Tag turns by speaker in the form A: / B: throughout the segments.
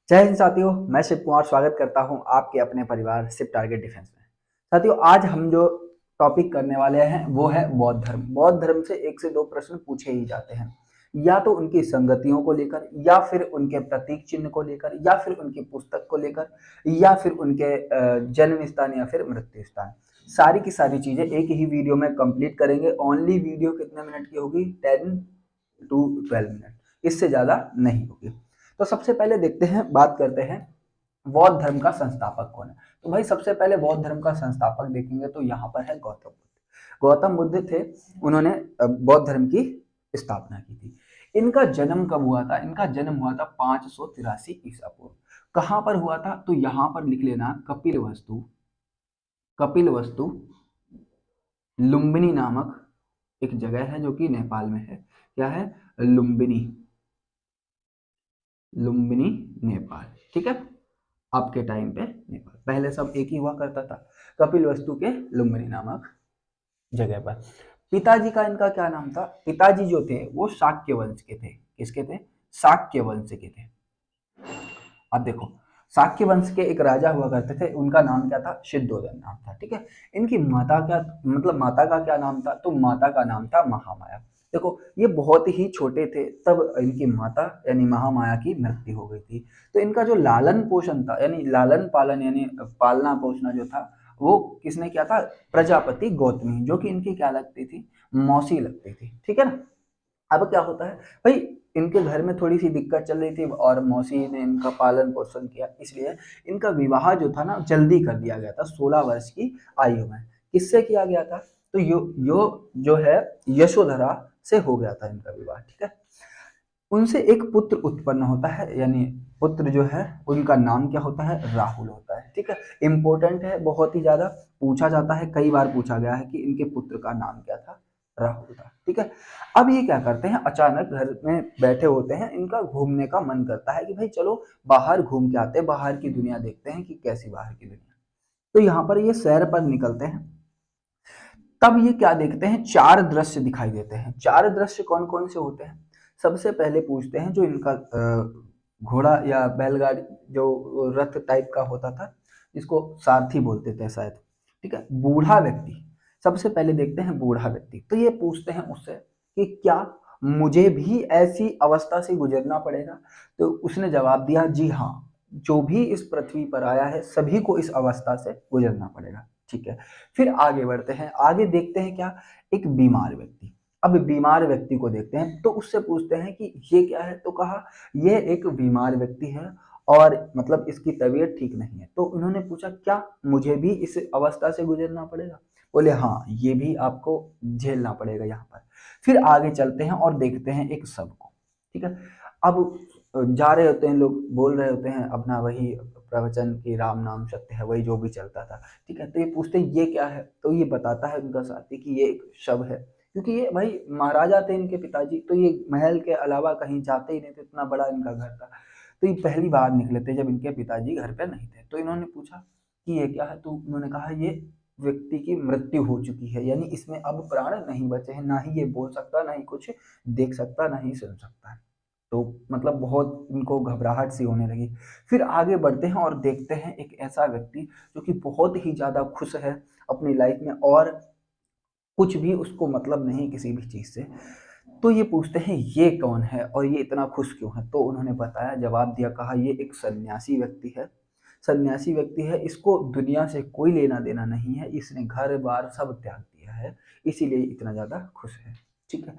A: जय हिंद साथियों, मैं शिव कुमार स्वागत करता हूं आपके अपने परिवार शिव टारगेट डिफेंस में। साथियों, आज हम जो टॉपिक करने वाले हैं वो है बौद्ध धर्म। बौद्ध धर्म से एक से दो प्रश्न पूछे ही जाते हैं, या तो उनकी संगतियों को लेकर, या फिर उनके प्रतीक चिन्ह को लेकर, या फिर उनकी पुस्तक को लेकर, या फिर उनके जन्म स्थान या फिर मृत्यु स्थान। सारी की सारी चीजें एक ही वीडियो में कंप्लीट करेंगे। ओनली वीडियो कितने मिनट की होगी? 10 to 12 मिनट, इससे ज्यादा नहीं होगी। तो सबसे पहले देखते हैं, बात करते हैं बौद्ध धर्म का संस्थापक कौन है। तो भाई सबसे पहले बौद्ध धर्म का संस्थापक देखेंगे तो यहाँ पर है गौतम बुद्ध। गौतम बुद्ध थे, उन्होंने बौद्ध धर्म की स्थापना की थी। इनका जन्म कब हुआ था? इनका जन्म हुआ था 583 ईसा पूर्व। कहाँ पर हुआ था? तो यहाँ पर लिख लेना, कपिल वस्तु, कपिल वस्तु लुम्बिनी नामक एक जगह है जो कि नेपाल में है। क्या है? लुम्बिनी, लुम्बिनी नेपाल। ठीक है, आपके टाइम पे नेपाल, पहले सब एक ही हुआ करता था। कपिल वस्तु के लुम्बिनी नामक जगह पर। पिताजी का इनका क्या नाम था? पिताजी जो थे वो शाक्य वंश के थे। किसके थे? शाक्य वंश के थे। अब देखो, शाक्य वंश के एक राजा हुआ करते थे, उनका नाम क्या था? सिद्धोदन नाम था। ठीक है, इनकी माता क्या, मतलब माता का क्या नाम था? तो माता का नाम था महामाया। देखो, ये बहुत ही छोटे थे तब इनकी माता यानी महामाया की मृत्यु हो गई थी। तो इनका जो लालन पोषण था, यानी लालन पालन यानी पालना पोषणा जो था, वो किसने किया था? प्रजापति गौतमी, जो कि इनकी क्या लगती थी? मौसी लगती थी। ठीक है ना। अब क्या होता है भाई, इनके घर में थोड़ी सी दिक्कत चल रही थी और मौसी ने इनका पालन पोषण किया, इसलिए इनका विवाह जो था ना जल्दी कर दिया गया था, 16 वर्ष की आयु में। किससे किया गया था? तो यो जो है यशोधरा से हो गया था इनका विवाह। ठीक है, उनसे एक पुत्र उत्पन्न होता है, यानी पुत्र जो है उनका नाम क्या होता है? राहुल होता है। ठीक है, इंपॉर्टेंट है, बहुत ही ज्यादा पूछा जाता है, कई बार पूछा गया है कि इनके पुत्र का नाम क्या था? राहुल था। ठीक है, अब ये क्या करते हैं, अचानक घर में बैठे होते हैं, इनका घूमने का मन करता है कि भाई चलो बाहर घूम के आते हैं, बाहर की दुनिया देखते हैं कि कैसी बाहर की दुनिया। तो यहाँ पर ये सैर पर निकलते हैं। तब ये क्या देखते हैं? चार दृश्य दिखाई देते हैं। चार दृश्य कौन कौन से होते हैं? सबसे पहले पूछते हैं जो इनका घोड़ा या बैलगाड़ी, जो रथ टाइप का होता था, जिसको सारथी बोलते थे शायद। ठीक है, बूढ़ा व्यक्ति। सबसे पहले देखते हैं बूढ़ा व्यक्ति। तो ये पूछते हैं उससे कि क्या मुझे भी ऐसी अवस्था से गुजरना पड़ेगा? तो उसने जवाब दिया, जी हाँ, जो भी इस पृथ्वी पर आया है सभी को इस अवस्था से गुजरना पड़ेगा। ठीक है, फिर आगे बढ़ते हैं, आगे देखते हैं क्या? एक बीमार व्यक्ति। अब बीमार व्यक्ति को देखते हैं तो उससे पूछते हैं कि ये क्या है? तो कहा ये एक बीमार व्यक्ति है और मतलब इसकी तबीयत ठीक नहीं है। तो उन्होंने पूछा क्या मुझे भी इस अवस्था से गुजरना पड़ेगा? बोले हाँ, ये भी आपको झेलना पड़ेगा यहाँ पर। फिर आगे चलते हैं और देखते हैं एक शव को। ठीक है, अब जा रहे होते हैं लोग, बोल रहे होते हैं अपना वही प्रवचन की राम नाम सत्य है, वही जो भी चलता था। ठीक है, तो ये पूछते हैं ये क्या है? तो ये बताता है उनका साथी कि ये एक शव है, क्योंकि ये भाई महाराजा थे इनके पिताजी, तो ये महल के अलावा कहीं जाते ही नहीं थे, इतना बड़ा इनका घर था। तो ये पहली बार निकले थे जब इनके पिताजी घर पे नहीं थे। तो इन्होंने पूछा कि ये क्या है? तो उन्होंने कहा ये व्यक्ति की मृत्यु हो चुकी है, यानी इसमें अब प्राण नहीं बचे हैं, ना ही ये बोल सकता, ना ही कुछ देख सकता, ना ही सुन सकता है। तो मतलब बहुत इनको घबराहट सी होने लगी। फिर आगे बढ़ते हैं और देखते हैं एक ऐसा व्यक्ति जो कि बहुत ही ज़्यादा खुश है अपनी लाइफ में, और कुछ भी उसको मतलब नहीं किसी भी चीज़ से। तो ये पूछते हैं ये कौन है और ये इतना खुश क्यों है? तो उन्होंने बताया, जवाब दिया, कहा ये एक सन्यासी व्यक्ति है। सन्यासी व्यक्ति है, इसको दुनिया से कोई लेना देना नहीं है, इसने घर बार सब त्याग दिया है, इसीलिए इतना ज़्यादा खुश है। ठीक है,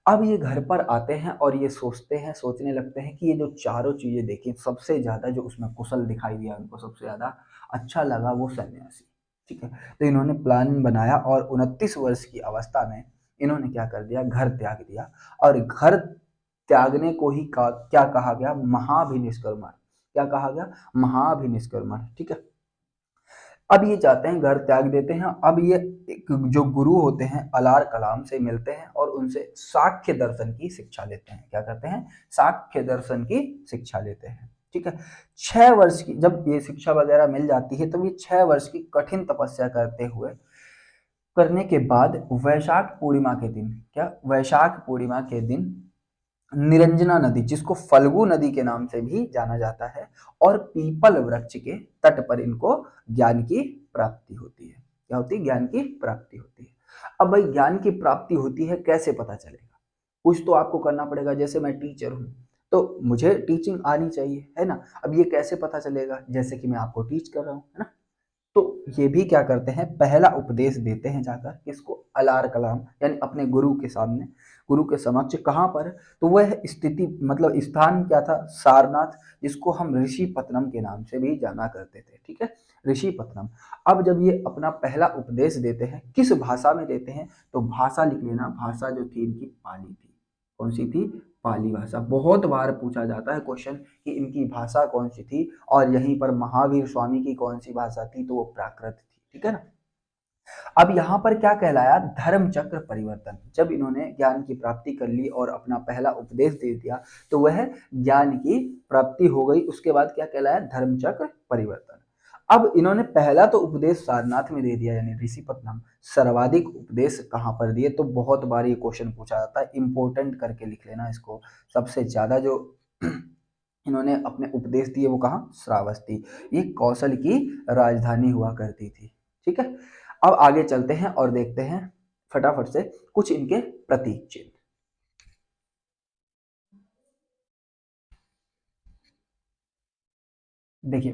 A: अब ये घर पर आते हैं और ये सोचते हैं, सोचने लगते हैं कि ये जो चारों चीज़ें देखी, सबसे ज़्यादा जो उसमें कुशल दिखाई दिया उनको, सबसे ज़्यादा अच्छा लगा वो सन्यासी। ठीक है, तो इन्होंने प्लान बनाया और 29 वर्ष की अवस्था में इन्होंने क्या कर दिया? घर त्याग दिया। और घर त्यागने को ही क्या कहा गया? महाभिनिष्क्रमण। क्या कहा गया? महाभिनिष्क्रमण। ठीक है, अब ये चाहते हैं, घर त्याग देते हैं। अब ये एक जो गुरु होते हैं अलार कलाम से मिलते हैं और उनसे साख्य दर्शन की शिक्षा लेते हैं। क्या करते हैं? साख्य दर्शन की शिक्षा लेते हैं। ठीक है, 6 वर्ष की जब ये शिक्षा वगैरह मिल जाती है, तब ये 6 वर्ष की कठिन तपस्या करने के बाद वैशाख पूर्णिमा के दिन, क्या वैशाख पूर्णिमा के दिन निरंजना नदी जिसको फल्गु नदी के नाम से भी जाना जाता है, और पीपल वृक्ष के तट पर इनको ज्ञान की प्राप्ति होती है। क्या होती है? ज्ञान की प्राप्ति होती है। अब भाई ज्ञान की प्राप्ति होती है, कैसे पता चलेगा? कुछ तो आपको करना पड़ेगा। जैसे मैं टीचर हूँ तो मुझे टीचिंग आनी चाहिए, है ना। अब ये कैसे पता चलेगा? जैसे कि मैं आपको टीच कर रहा हूँ, है ना। तो ये भी क्या करते हैं, पहला उपदेश देते हैं जाकर किसको? अलार कलाम, यानी अपने गुरु के सामने, गुरु के समक्ष। कहाँ पर? तो वह स्थिति मतलब स्थान क्या था? सारनाथ, जिसको हम ऋषि पत्नम के नाम से भी जाना करते थे। ठीक है, ऋषि पत्नम। अब जब ये अपना पहला उपदेश देते हैं, किस भाषा में देते हैं? तो भाषा लिख लेना, भाषा जो थी इनकी पाली थी। कौन सी थी? पाली भाषा। बहुत बार पूछा जाता है क्वेश्चन कि इनकी भाषा कौन सी थी, और यहीं पर महावीर स्वामी की कौन सी भाषा थी? तो वो प्राकृत थी। ठीक है ना। अब यहाँ पर क्या कहलाया? धर्म चक्र परिवर्तन। जब इन्होंने ज्ञान की प्राप्ति कर ली और अपना पहला उपदेश दे दिया तो वह ज्ञान की प्राप्ति हो गई। उसके बाद क्या कहलाया? धर्म चक्र परिवर्तन। अब इन्होंने पहला तो उपदेश सारनाथ में दे दिया, यानी ऋषिपत्नम। सर्वाधिक उपदेश कहाँ पर दिए? तो बहुत बार ये क्वेश्चन पूछा जाता है, इंपॉर्टेंट करके लिख लेना इसको। सबसे ज्यादा जो इन्होंने अपने उपदेश दिए वो कहाँ? श्रावस्ती। ये कौशल की राजधानी हुआ करती थी। ठीक है, अब आगे चलते हैं और देखते हैं फटाफट से कुछ इनके प्रतीक चिन्ह। देखिए,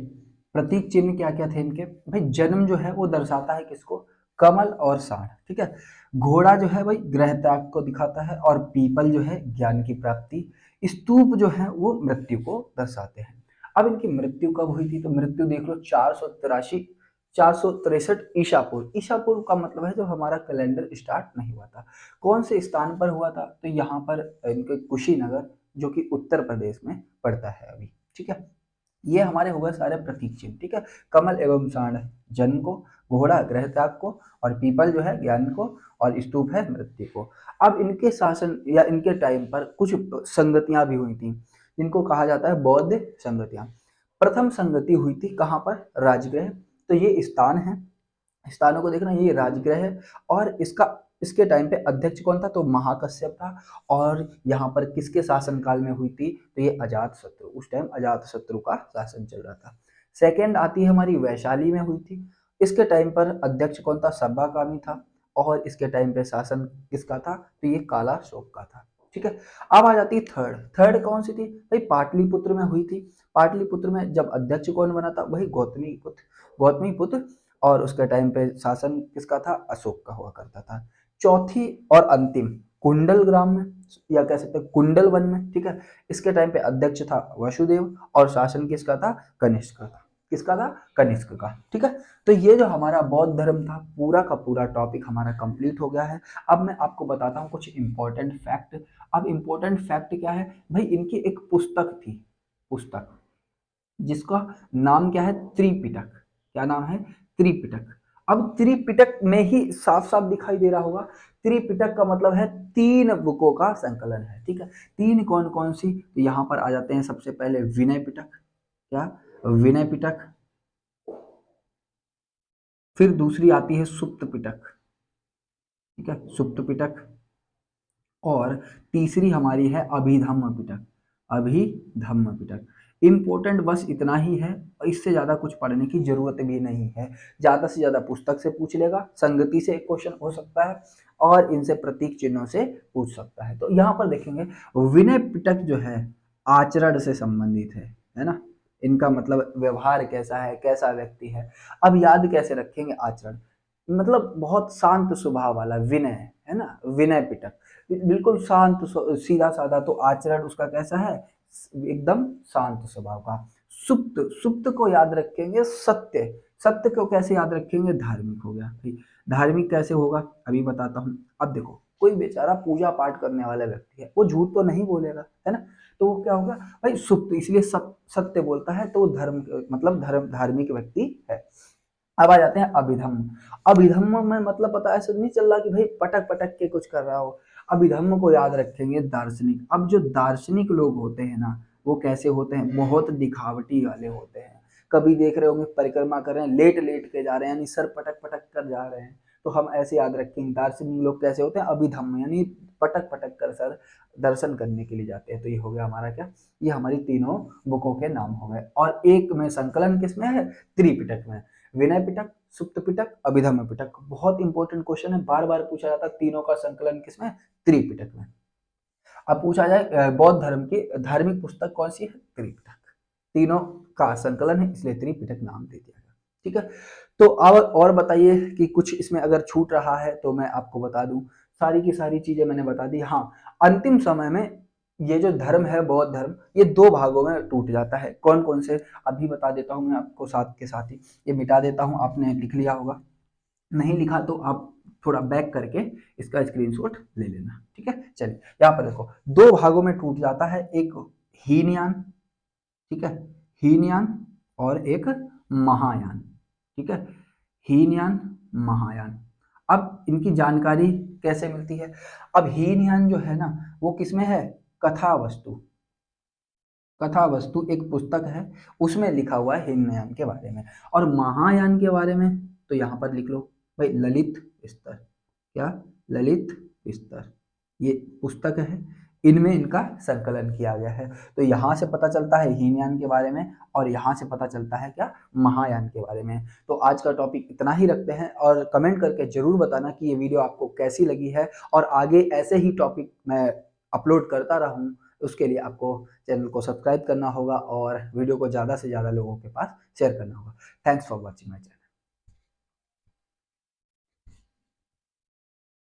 A: प्रतीक चिन्ह क्या क्या थे इनके? भाई जन्म जो है वो दर्शाता है किसको? कमल और सांड। ठीक है, घोड़ा जो है भाई ग्रह त्याग को दिखाता है, और पीपल जो है ज्ञान की प्राप्ति, स्तूप जो है वो मृत्यु को दर्शाते हैं। अब इनकी मृत्यु कब हुई थी? तो मृत्यु देख लो 483 463 ईसापुर। ईसापुर का मतलब है जब हमारा कैलेंडर स्टार्ट नहीं हुआ था। कौन से स्थान पर हुआ था? तो यहाँ पर इनके कुशीनगर, जो कि उत्तर प्रदेश में पड़ता है अभी। ठीक है, ये हमारे हो गए सारे प्रतीक चिन्ह। ठीक है, कमल एवं सांड जन्म को, घोड़ा ग्रह त्याग को, और पीपल जो है ज्ञान को, और स्तूप है मृत्यु को। अब इनके शासन या इनके टाइम पर कुछ संगतियां भी हुई थी, जिनको कहा जाता है बौद्ध संगतियां। प्रथम संगति हुई थी कहाँ पर? राजगृह। तो ये स्थान है, स्थानों को देखना, ये राजगृह है। और इसके टाइम पे अध्यक्ष कौन था? तो महाकश्यप था। और यहाँ पर किसके शासनकाल में हुई थी? तो ये अजात शत्रु। उस टाइम अजात शत्रु का शासन चल रहा था। सेकेंड आती है हमारी वैशाली में हुई थी। इसके टाइम पर अध्यक्ष कौन था? सब्बाकामी था। और इसके टाइम पे शासन किसका था? तो ये काला शोक का था। ठीक है, अब आ जाती है थर्ड। थर्ड कौन सी थी? भाई पाटलिपुत्र में हुई थी। पाटलिपुत्र में जब अध्यक्ष कौन बना था? वही गौतमी पुत्र। और उसके टाइम पे शासन किसका था? अशोक का हुआ करता था। चौथी और अंतिम कुंडल ग्राम में, या कह सकते हैं कुंडल वन में। ठीक है, इसके टाइम पे अध्यक्ष था वसुदेव, और शासन किसका था? कनिष्क का था। किसका था? कनिष्क का। ठीक है, तो ये जो हमारा बौद्ध धर्म था, पूरा का पूरा टॉपिक हमारा कंप्लीट हो गया है। अब मैं आपको बताता हूँ कुछ इंपॉर्टेंट फैक्ट। अब इंपॉर्टेंट फैक्ट क्या है भाई? इनकी एक पुस्तक थी, पुस्तक जिसका नाम क्या है? त्रिपिटक। क्या नाम है? त्रिपिटक। अब त्रिपिटक में ही साफ साफ दिखाई दे रहा होगा, त्रिपिटक का मतलब है तीन बुकों का संकलन है। ठीक है, तीन कौन कौन सी? तो यहाँ पर आ जाते हैं सबसे पहले विनय पिटक। क्या? विनय पिटक। फिर दूसरी आती है सुप्त पिटक। ठीक है, सुप्त पिटक। और तीसरी हमारी है अभिधम्म पिटक। अभिधम्म पिटक। इम्पोर्टेंट बस इतना ही है, इससे ज़्यादा कुछ पढ़ने की जरूरत भी नहीं है। ज़्यादा से ज़्यादा पुस्तक से पूछ लेगा, संगति से एक क्वेश्चन हो सकता है, और इनसे प्रतीक चिन्हों से पूछ सकता है। तो यहाँ पर देखेंगे विनय पिटक जो है आचरण से संबंधित है ना। इनका मतलब व्यवहार कैसा है, कैसा व्यक्ति है। अब याद कैसे रखेंगे आचरण? मतलब बहुत शांत स्वभाव वाला विनय, है ना, विनय पिटक। बिल्कुल शांत सीधा साधा। तो आचरण उसका कैसा है? एकदम शांत स्वभाव का। सुप्त, सुप्त को याद रखेंगे सत्य। सत्य को कैसे याद रखेंगे? धार्मिक हो गया भाई। धार्मिक कैसे होगा? अभी बताता हूँ। अब देखो, कोई बेचारा पूजा पाठ करने वाला व्यक्ति है, वो झूठ तो नहीं बोलेगा, है ना। तो वो क्या होगा भाई? सुप्त, इसलिए सत्य बोलता है, तो वो धर्म मतलब धार्मिक व्यक्ति है। अब आ जाते हैं अभिधम्म। अभिधम्म में मतलब पता ऐसे नहीं चल रहा कि भाई पटक पटक के कुछ कर रहा हो। अभिधम्म को याद रखेंगे दार्शनिक। अब जो दार्शनिक लोग होते हैं ना, वो कैसे होते हैं? बहुत दिखावटी वाले होते हैं। कभी देख रहे होंगे परिक्रमा कर रहे हैं, लेट लेट के जा रहे हैं, यानी सर पटक पटक कर जा रहे हैं। तो हम ऐसे याद रखेंगे दार्शनिक लोग कैसे होते हैं? अभिधम्म, यानी पटक पटक कर सर दर्शन करने के लिए जाते हैं। तो ये हो गया हमारा क्या, ये हमारी तीनों बुकों के नाम हो गए। और एक में संकलन किसमें है, त्रिपिटक में, विनय पिटक, सुक्त पिटक, अभिधम्म पिटक। बहुत इंपॉर्टेंट क्वेश्चन है, बार बार पूछा जाता है, तीनों का संकलन किसमें, त्रिपिटक में। अब पूछा जाए बौद्ध धर्म की धार्मिक पुस्तक कौन सी है, त्रिपिटक। तीनों का संकलन है इसलिए त्रिपिटक नाम दे दिया गया। ठीक है, तो अब और बताइए कि कुछ इसमें अगर छूट रहा है तो मैं आपको बता दूं। सारी की सारी चीजें मैंने बता दी। हाँ, अंतिम समय में ये जो धर्म है बौद्ध धर्म, ये दो भागों में टूट जाता है। कौन कौन से अभी बता देता हूँ मैं आपको साथ के साथ ही। ये मिटा देता हूँ, आपने लिख लिया होगा, नहीं लिखा तो आप थोड़ा बैक करके इसका स्क्रीनशॉट ले लेना। ठीक है, चलिए यहाँ पर देखो, दो भागों में टूट जाता है, एक हीनयान, ठीक है, हीनयान, और एक महायान। ठीक है, हीनयान, महायान। अब इनकी जानकारी कैसे मिलती है। अब हीनयान जो है ना, वो किसमें है, कथा वस्तु, कथा वस्तु एक पुस्तक है, उसमें लिखा हुआ है हीनयान के बारे में। और महायान के बारे में तो यहाँ पर लिख लो भाई, ललित विस्तर। क्या, ललित विस्तर, ये पुस्तक है, इनमें इनका संकलन किया गया है। तो यहाँ से पता चलता है हीनयान के बारे में, और यहाँ से पता चलता है क्या, महायान के बारे में। तो आज का टॉपिक इतना ही रखते हैं, और कमेंट करके जरूर बताना कि ये वीडियो आपको कैसी लगी है, और आगे ऐसे ही टॉपिक मैं अपलोड करता रहूँ। उसके लिए आपको चैनल को सब्सक्राइब करना होगा और वीडियो को ज़्यादा से ज़्यादा लोगों के पास शेयर करना होगा। Thanks for watching my channel.